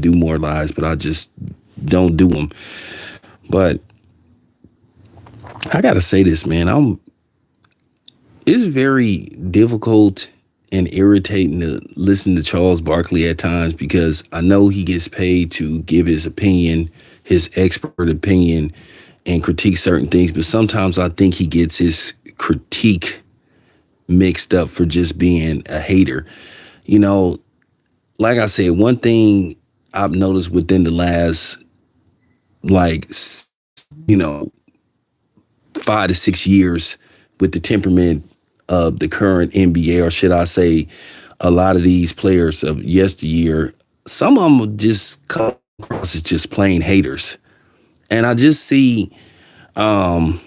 do more lies, but I just don't do them. But I gotta say this, man. It's very difficult and irritating to listen to Charles Barkley at times because I know he gets paid to give his opinion, his expert opinion, and critique certain things. But sometimes I think he gets his critique mixed up for just being a hater. You know, like I said, one thing I've noticed within the last, like, 5 to 6 years with the temperament of the current NBA, or should I say, a lot of these players of yesteryear, some of them just come across as just plain haters. And I just see how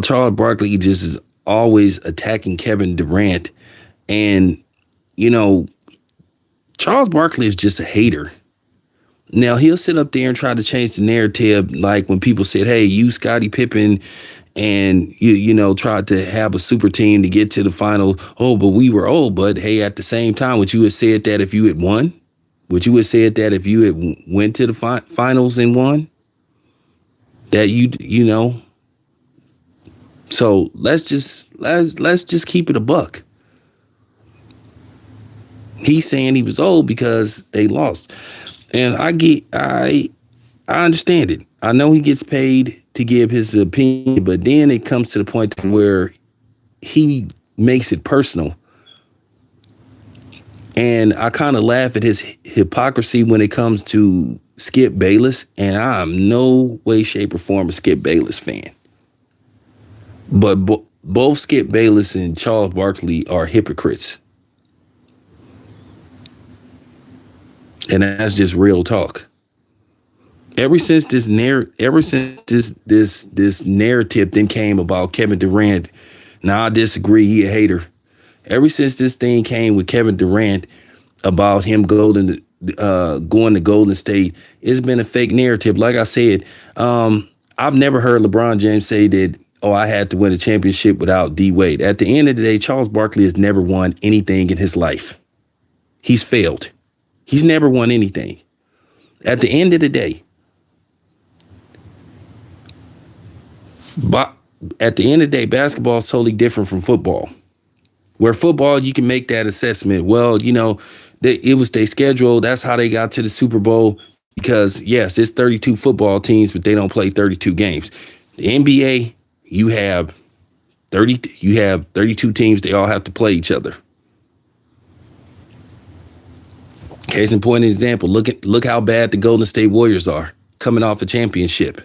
Charles Barkley just is always attacking Kevin Durant. And, you know, Charles Barkley is just a hater. Now, he'll sit up there and try to change the narrative, like when people said, hey, you, Scottie Pippen, and tried to have a super team to get to the final. Oh, but we were old. But hey, at the same time, would you have said that if you had won? Would you have said that if you had went to the finals and won? That you know. So let's just keep it a buck. He's saying he was old because they lost. And I understand it. I know he gets paid to give his opinion, but then it comes to the point where he makes it personal. And I kind of laugh at his hypocrisy when it comes to Skip Bayless. And I'm no way, shape, or form a Skip Bayless fan. But both Skip Bayless and Charles Barkley are hypocrites. And that's just real talk. Ever since this narrative then came about Kevin Durant, now I disagree, he a hater. Ever since this thing came with Kevin Durant about him going to Golden State, it's been a fake narrative. Like I said, I've never heard LeBron James say that, oh, I had to win a championship without D Wade. At the end of the day, Charles Barkley has never won anything in his life. He's failed. He's never won anything. At the end of the day, but at the end of the day, basketball is totally different from football. Where football, you can make that assessment. Well, it was their schedule. That's how they got to the Super Bowl. Because, yes, it's 32 football teams, but they don't play 32 games. The NBA, you have 32 teams. They all have to play each other. Case in point, example, look how bad the Golden State Warriors are coming off a championship.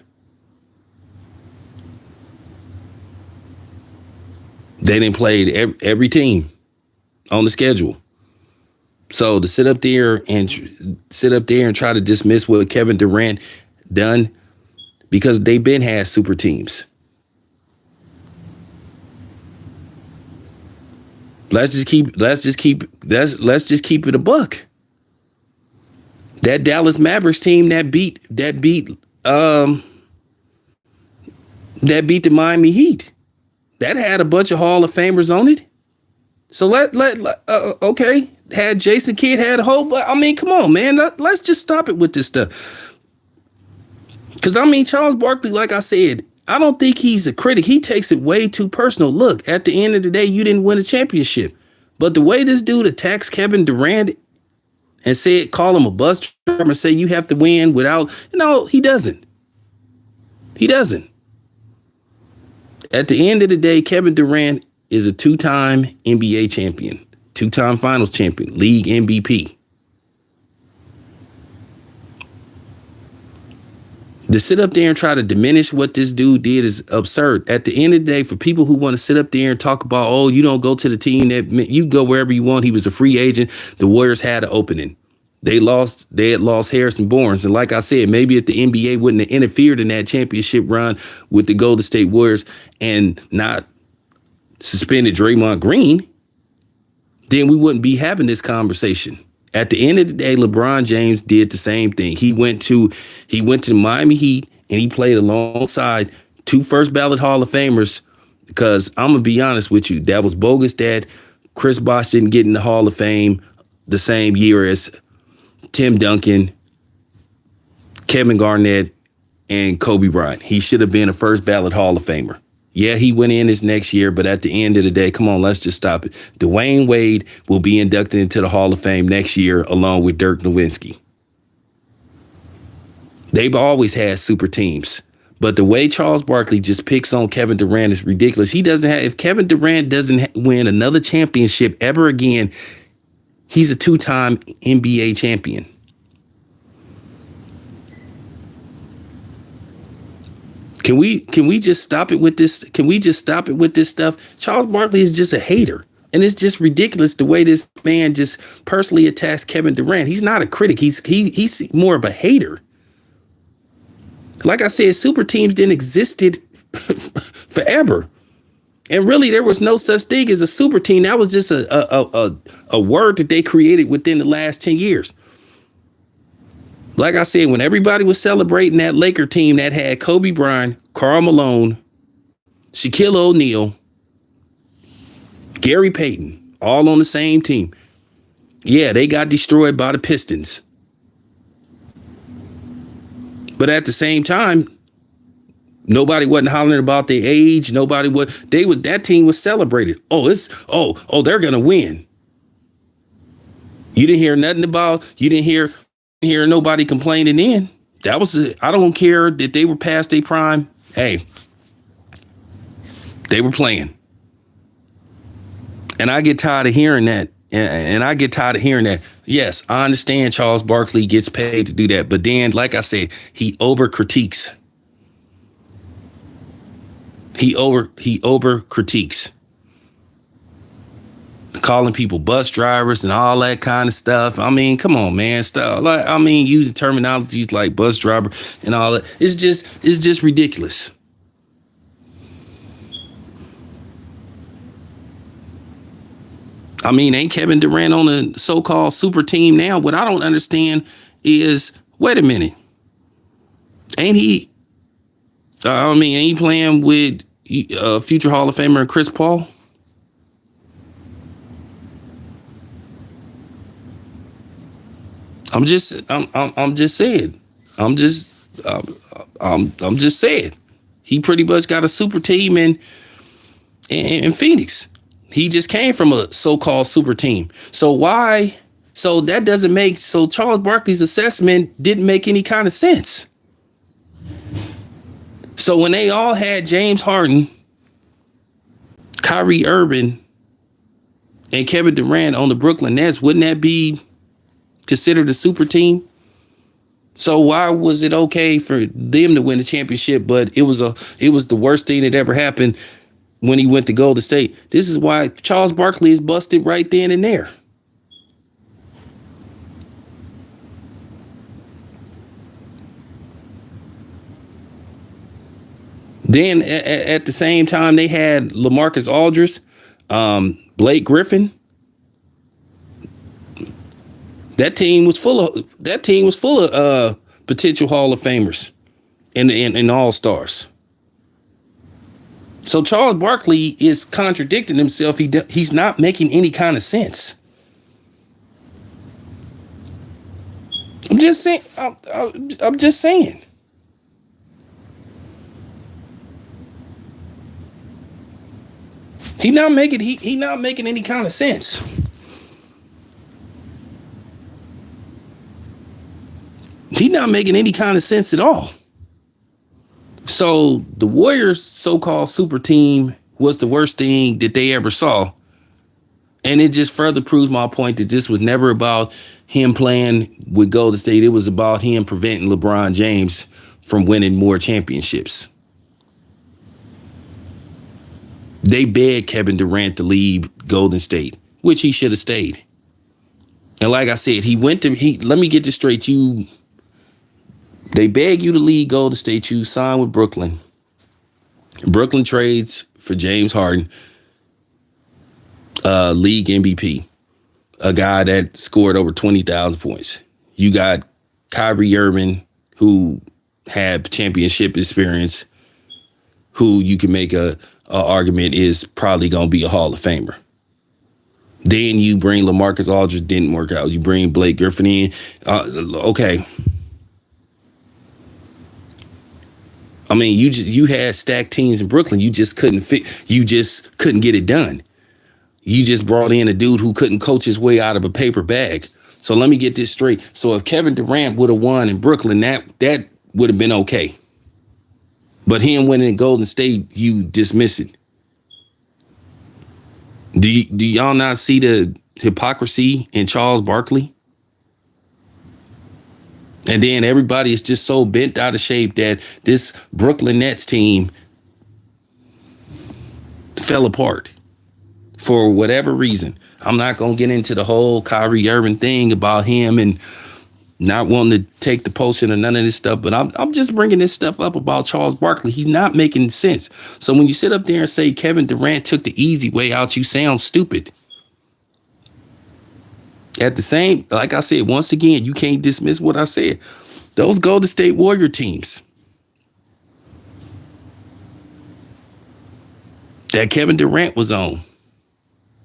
They didn't play every team on the schedule. So to sit up there and try to dismiss what Kevin Durant done, because they've been had super teams. Let's just keep it a buck. That Dallas Mavericks team that beat the Miami Heat, that had a bunch of Hall of Famers on it. So okay, had Jason Kidd, had a whole, but I mean, come on, man, let's just stop it with this stuff. Because I mean, Charles Barkley, like I said, I don't think he's a critic. He takes it way too personal. Look, at the end of the day, you didn't win a championship, but the way this dude attacks Kevin Durant and call him a bus driver and say you have to win without, he doesn't. He doesn't. At the end of the day, Kevin Durant is a two-time NBA champion, two-time finals champion, league MVP. To sit up there and try to diminish what this dude did is absurd. At the end of the day, for people who want to sit up there and talk about, oh, you don't go to the team, that you go wherever you want. He was a free agent. The Warriors had an opening. They had lost Harrison Barnes. And like I said, maybe if the NBA wouldn't have interfered in that championship run with the Golden State Warriors and not suspended Draymond Green, then we wouldn't be having this conversation. At the end of the day, LeBron James did the same thing. He went to the Miami Heat and he played alongside two first ballot Hall of Famers, because I'm going to be honest with you, that was bogus that Chris Bosh didn't get in the Hall of Fame the same year as Tim Duncan, Kevin Garnett, and Kobe Bryant. He should have been a first ballot Hall of Famer. Yeah, he went in this next year, but at the end of the day, come on, let's just stop it. Dwayne Wade will be inducted into the Hall of Fame next year along with Dirk Nowitzki. They've always had super teams. But the way Charles Barkley just picks on Kevin Durant is ridiculous. He doesn't have, if Kevin Durant doesn't win another championship ever again, he's a two-time NBA champion. Can we just stop it with this? Can we just stop it with this stuff? Charles Barkley is just a hater. And it's just ridiculous the way this man just personally attacks Kevin Durant. He's not a critic. He's more of a hater. Like I said, super teams didn't existed forever. And really, there was no such thing as a super team. That was just a word that they created within the last 10 years. Like I said, when everybody was celebrating that Laker team that had Kobe Bryant, Karl Malone, Shaquille O'Neal, Gary Payton, all on the same team. Yeah, they got destroyed by the Pistons. But at the same time, nobody wasn't hollering about their age. That team was celebrated. They're gonna win. You didn't hear nothing about, you didn't hear nobody complaining then. That was I don't care that they were past their prime. Hey, they were playing. And I get tired of hearing that. And I get tired of hearing that. Yes, I understand Charles Barkley gets paid to do that. But then, like I said, he over critiques. He over critiques. Calling people bus drivers and all that kind of stuff. I mean, come on, man. Stuff like, using terminologies like bus driver and all that. It's just ridiculous. I mean, ain't Kevin Durant on a so-called super team now? What I don't understand is, wait a minute. Ain't he playing with future Hall of Famer Chris Paul? I'm just saying. I'm just saying. He pretty much got a super team in Phoenix. He just came from a so-called super team. So that doesn't make, so Charles Barkley's assessment didn't make any kind of sense. So when they all had James Harden, Kyrie Irving, and Kevin Durant on the Brooklyn Nets, wouldn't that be considered a super team? So why was it okay for them to win the championship, but it was the worst thing that ever happened when he went to Golden State? This is why Charles Barkley is busted right then and there. Then at the same time, they had LaMarcus Aldridge, Blake Griffin. That team was full of potential Hall of Famers and All-Stars. So Charles Barkley is contradicting himself. He's not making any kind of sense. I'm just saying. I'm just saying. He not making any kind of sense. He's not making any kind of sense at all. So the Warriors' so-called super team was the worst thing that they ever saw. And it just further proves my point that this was never about him playing with Golden State. It was about him preventing LeBron James from winning more championships. They begged Kevin Durant to leave Golden State, which he should have stayed. And like I said, let me get this straight. They beg you to leave Golden State. You sign with Brooklyn. Brooklyn trades for James Harden, league MVP, a guy that scored over 20,000 points. You got Kyrie Irving, who had championship experience, who you can make a argument is probably going to be a Hall of Famer. Then you bring LaMarcus Aldridge, didn't work out. You bring Blake Griffin in. Okay. I mean, you had stacked teams in Brooklyn. You just couldn't fit. You just couldn't get it done. You just brought in a dude who couldn't coach his way out of a paper bag. So let me get this straight. So if Kevin Durant would have won in Brooklyn, that would have been okay. But him winning in Golden State, you dismiss it. Do y'all not see the hypocrisy in Charles Barkley? And then everybody is just so bent out of shape that this Brooklyn Nets team fell apart for whatever reason. I'm not going to get into the whole Kyrie Irving thing about him and not wanting to take the potion or none of this stuff, but I'm just bringing this stuff up about Charles Barkley. He's not making sense. So when you sit up there and say Kevin Durant took the easy way out, you sound stupid. At the same, like I said, once again, you can't dismiss what I said. Those Golden State Warrior teams that Kevin Durant was on,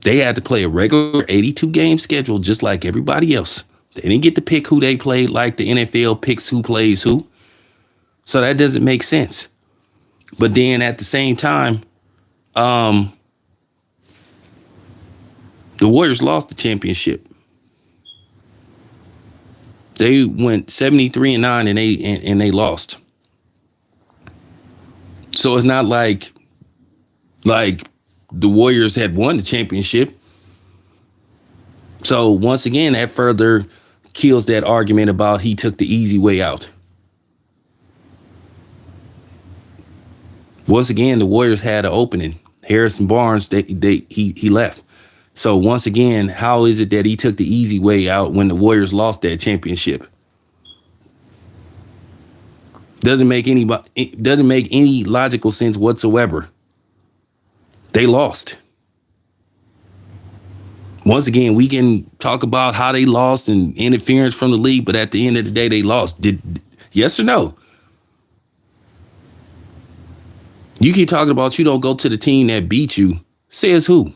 they had to play a regular 82-game schedule just like everybody else. They didn't get to pick who they played like the NFL picks who plays who. So that doesn't make sense. But then at the same time, the Warriors lost the championship. They went 73-9 and they lost. So it's not like the Warriors had won the championship. So once again, that further kills that argument about he took the easy way out. Once again, the Warriors had an opening. Harrison Barnes, he left. So once again, how is it that he took the easy way out when the Warriors lost that championship? Doesn't make any logical sense whatsoever. They lost. Once again, we can talk about how they lost and interference from the league, but at the end of the day, they lost. Yes or no? You keep talking about you don't go to the team that beat you. Says who?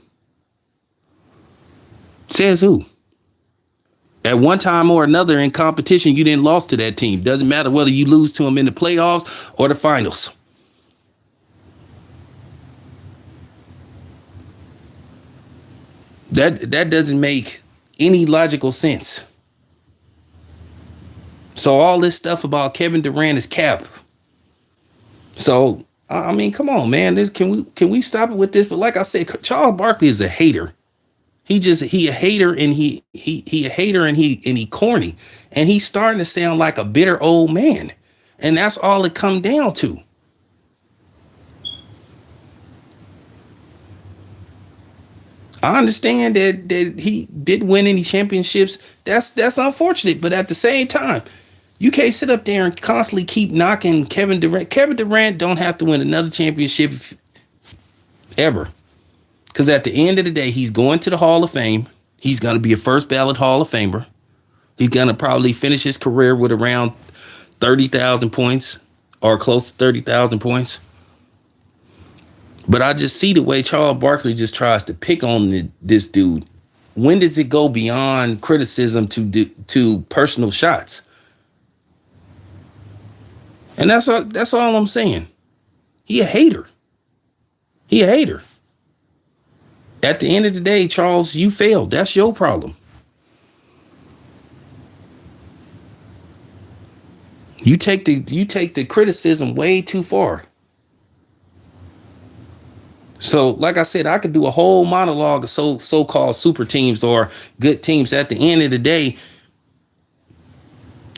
Says who? At one time or another in competition, you didn't lose to that team. Doesn't matter whether you lose to them in the playoffs or the finals. That doesn't make any logical sense. So all this stuff about Kevin Durant is cap. So I mean, come on, man. Can we stop it with this? But like I said, Charles Barkley is a hater. He a hater and he a hater and he corny. And he's starting to sound like a bitter old man. And that's all it come down to. I understand that he didn't win any championships. That's unfortunate. But at the same time, you can't sit up there and constantly keep knocking Kevin Durant. Kevin Durant don't have to win another championship ever. Because at the end of the day, he's going to the Hall of Fame. He's going to be a first ballot Hall of Famer. He's going to probably finish his career with around 30,000 points or close to 30,000 points. But I just see the way Charles Barkley just tries to pick on this dude. When does it go beyond criticism to personal shots? And that's all I'm saying. He a hater. He a hater. At the end of the day, Charles, you failed. That's your problem. You take the criticism way too far. So, like I said, I could do a whole monologue of so-called super teams or good teams. At the end of the day,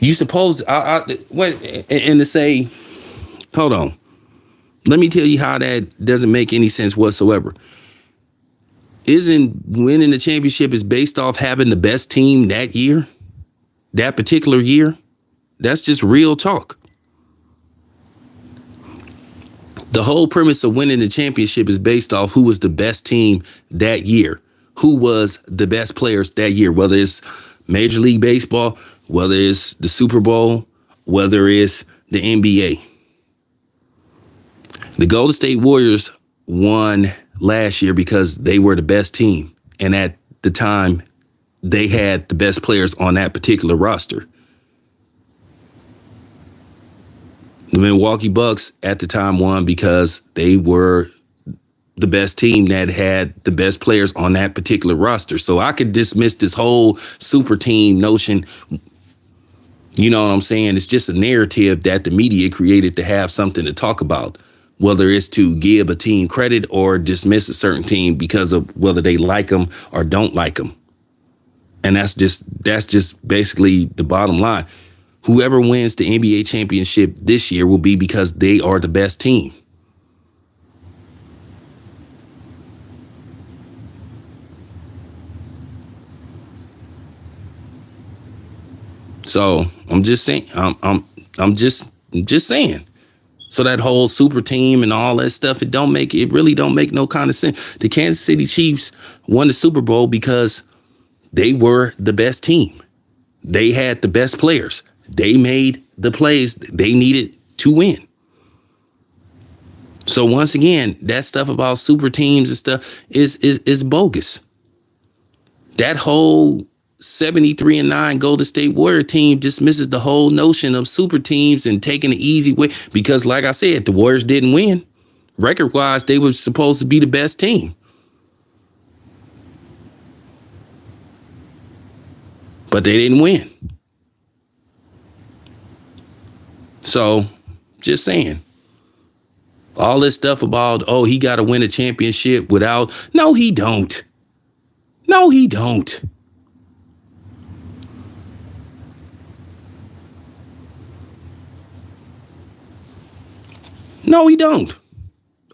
you suppose wait and to say, hold on. Let me tell you how that doesn't make any sense whatsoever. Isn't winning the championship is based off having the best team that year, that particular year? That's just real talk. The whole premise of winning the championship is based off who was the best team that year, who was the best players that year, whether it's Major League Baseball, whether it's the Super Bowl, whether it's the NBA. The Golden State Warriors won last year because they were the best team. And at the time they had the best players on that particular roster. The Milwaukee Bucks at the time won because they were the best team that had the best players on that particular roster. So I could dismiss this whole super team notion. You know what I'm saying? It's just a narrative that the media created to have something to talk about, whether it's to give a team credit or dismiss a certain team because of whether they like them or don't like them. And that's just basically the bottom line. Whoever wins the NBA championship this year will be because they are the best team. So I'm just saying, I'm just saying. So that whole super team and all that stuff, it really don't make no kind of sense. The Kansas City Chiefs won the Super Bowl because they were the best team. They had the best players. They made the plays they needed to win. So once again, that stuff about super teams and stuff is bogus. That whole 73-9 Golden State Warrior team dismisses the whole notion of super teams and taking the easy way because, like I said, the Warriors didn't win. Record-wise, they were supposed to be the best team. But they didn't win. So, just saying. All this stuff about, oh, he got to win a championship without... No, he don't. No, he don't. No, he don't.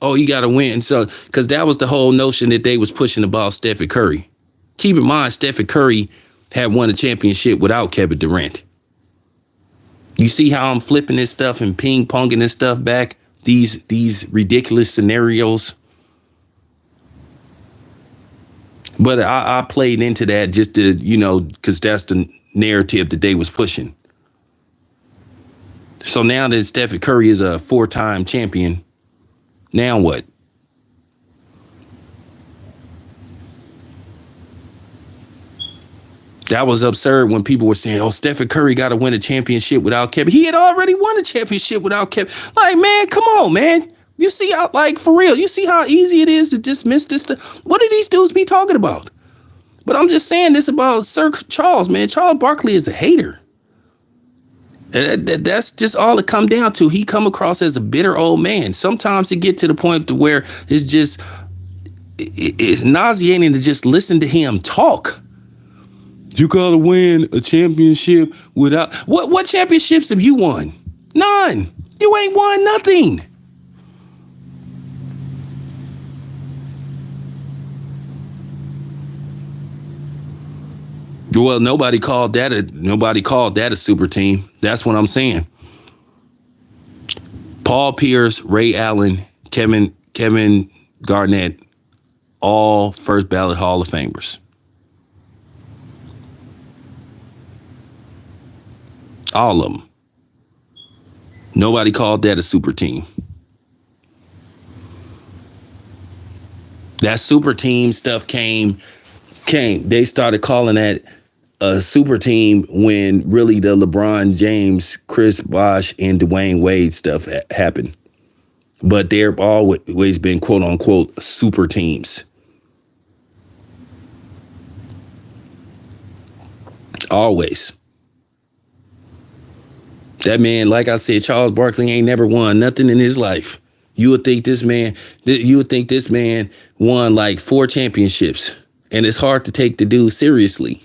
Oh, he got to win. So, because that was the whole notion that they was pushing about Stephen Curry. Keep in mind, Stephen Curry had won a championship without Kevin Durant. You see how I'm flipping this stuff and ping-ponging this stuff back? These ridiculous scenarios. But I played into that just to, because that's the narrative that they was pushing. So now that Stephen Curry is a 4-time champion, now what? That was absurd when people were saying, oh, Stephen Curry got to win a championship without Kevin. He had already won a championship without Kevin. Like, man, come on, man. You see how, like, for real, you see how easy it is to dismiss this stuff? What do these dudes be talking about? But I'm just saying this about Sir Charles, man. Charles Barkley is a hater. That's just all it come down to. He come across as a bitter old man. Sometimes it get to the point to where it's nauseating to just listen to him talk. You gotta win a championship without... What championships have you won? None. You ain't won nothing. Well, nobody called that a super team. That's what I'm saying. Paul Pierce, Ray Allen, Kevin Garnett, all first ballot Hall of Famers. All of them. Nobody called that a super team. That super team stuff came. They started calling that a super team when really the LeBron James, Chris Bosh, and Dwayne Wade stuff happened. But they've always been, quote unquote, super teams. Always. That man, like I said, Charles Barkley ain't never won nothing in his life. You would think this man won like 4 championships. And it's hard to take the dude seriously.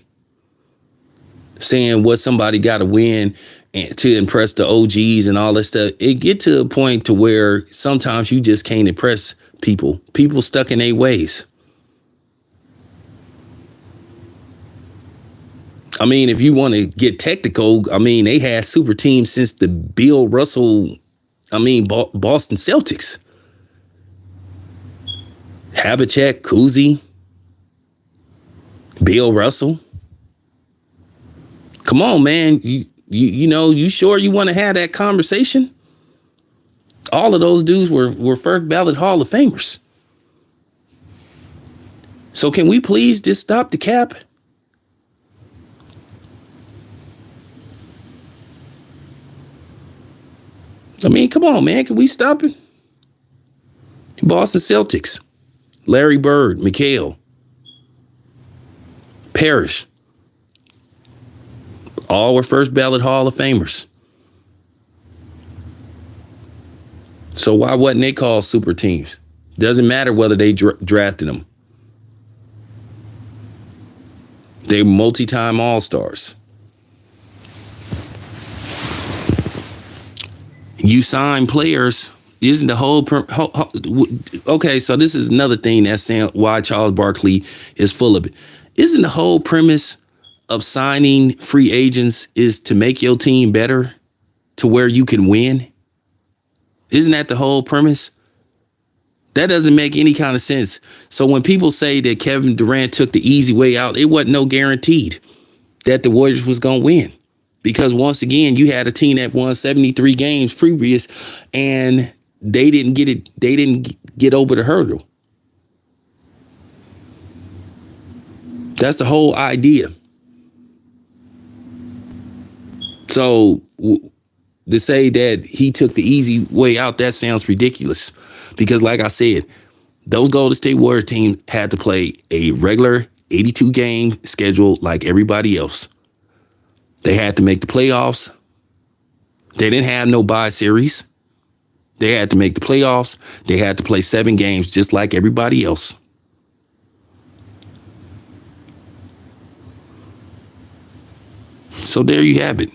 Saying what somebody got to win and to impress the OGs and all that stuff. It get to a point to where sometimes you just can't impress people. People stuck in their ways. I mean, if you want to get technical, I mean, they had super teams since the Bill Russell, Boston Celtics. Havlicek, Cousy, Bill Russell. Come on, man. You sure you want to have that conversation? All of those dudes were first ballot Hall of Famers. So can we please just stop the cap? I mean, come on, man. Can we stop it? Boston Celtics, Larry Bird, McHale, Parrish, all were first ballot Hall of Famers. So why wasn't they called super teams? Doesn't matter whether they drafted them. They're multi-time All-Stars. You sign players. Isn't the whole okay? So this is another thing that's saying why Charles Barkley is full of it. Isn't the whole premise of signing free agents is to make your team better, to where you can win? Isn't that the whole premise? That doesn't make any kind of sense. So when people say that Kevin Durant took the easy way out, it wasn't no guaranteed that the Warriors was gonna win, because once again you had a team that won 73 games previous, and they didn't get it. They didn't get over the hurdle. That's the whole idea. So to say that he took the easy way out, that sounds ridiculous. Because like I said, those Golden State Warriors team had to play a regular 82 game schedule like everybody else. They had to make the playoffs. They didn't have no bye series. They had to make the playoffs. They had to play 7 games just like everybody else. So there you have it.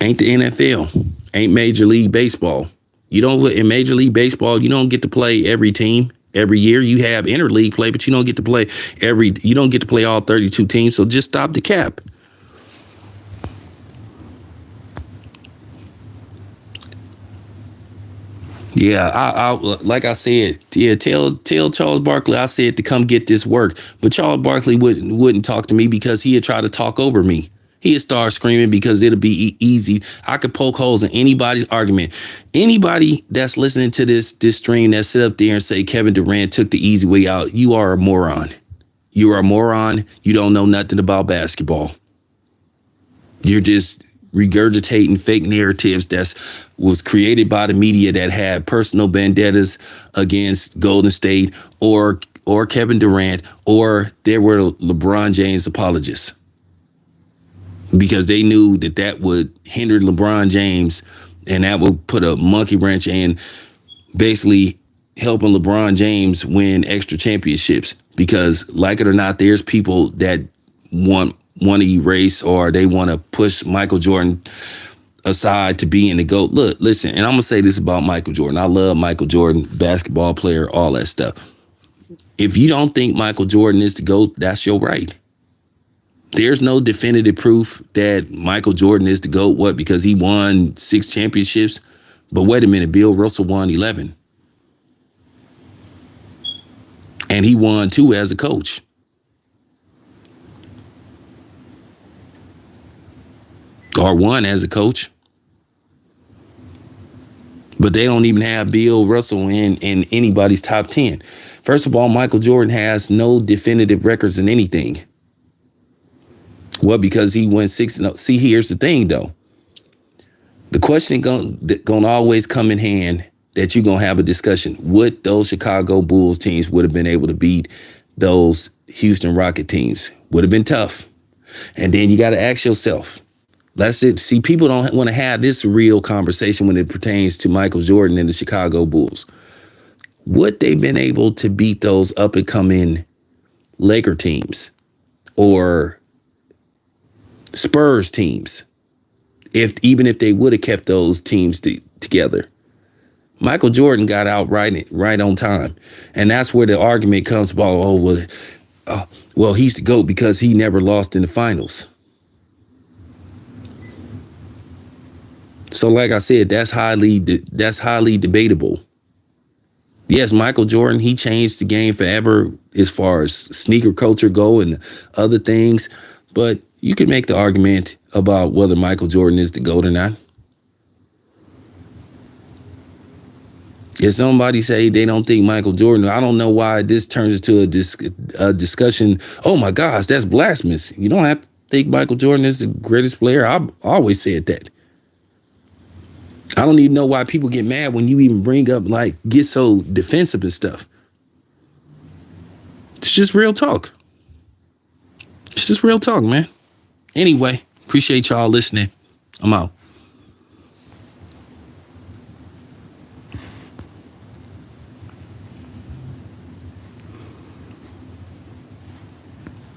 Ain't the NFL. Ain't Major League Baseball. You don't, in Major League Baseball, you don't get to play every team every year. You have interleague play, but you don't get to play you don't get to play all 32 teams. So just stop the cap. Yeah, I like I said, yeah, tell Charles Barkley I said to come get this work. But Charles Barkley wouldn't talk to me because he'd try to talk over me. He'd start screaming because it'll be easy. I could poke holes in anybody's argument. Anybody that's listening to this stream that sit up there and say Kevin Durant took the easy way out, you are a moron. You are a moron. You don't know nothing about basketball. You're just regurgitating fake narratives that was created by the media that had personal vendettas against Golden State or Kevin Durant, or there were LeBron James apologists, because they knew that would hinder LeBron James, and that would put a monkey wrench in basically helping LeBron James win extra championships. Because like it or not, there's people that want to erase, or they want to push Michael Jordan aside to be in the GOAT. Look, listen, and I'm going to say this about Michael Jordan. I love Michael Jordan, basketball player, all that stuff. If you don't think Michael Jordan is the GOAT, that's your right. There's no definitive proof that Michael Jordan is the GOAT. What? Because he won 6 championships? But wait a minute, Bill Russell won 11. And he won 2 as a coach. Or 1 as a coach. But they don't even have Bill Russell in anybody's top 10. First of all, Michael Jordan has no definitive records in anything. Well, because he went 6-0. See, here's the thing, though. The question gonna always come in hand that you're going to have a discussion. Would those Chicago Bulls teams would have been able to beat those Houston Rocket teams? Would have been tough. And then you got to ask yourself, that's it. See, people don't want to have this real conversation when it pertains to Michael Jordan and the Chicago Bulls. Would they been able to beat those up and coming Laker teams or Spurs teams, even if they would have kept those teams together? Michael Jordan got out right on time, and that's where the argument comes about. Well, he's the GOAT because he never lost in the finals. So, like I said, that's highly debatable. Yes, Michael Jordan, he changed the game forever as far as sneaker culture go and other things, but you can make the argument about whether Michael Jordan is the GOAT or not. If somebody say they don't think Michael Jordan, I don't know why this turns into a discussion. Oh my gosh, that's blasphemous. You don't have to think Michael Jordan is the greatest player. I've always said that. I don't even know why people get mad when you even bring up, like, get so defensive and stuff. It's just real talk. It's just real talk, man. Anyway, appreciate y'all listening. I'm out.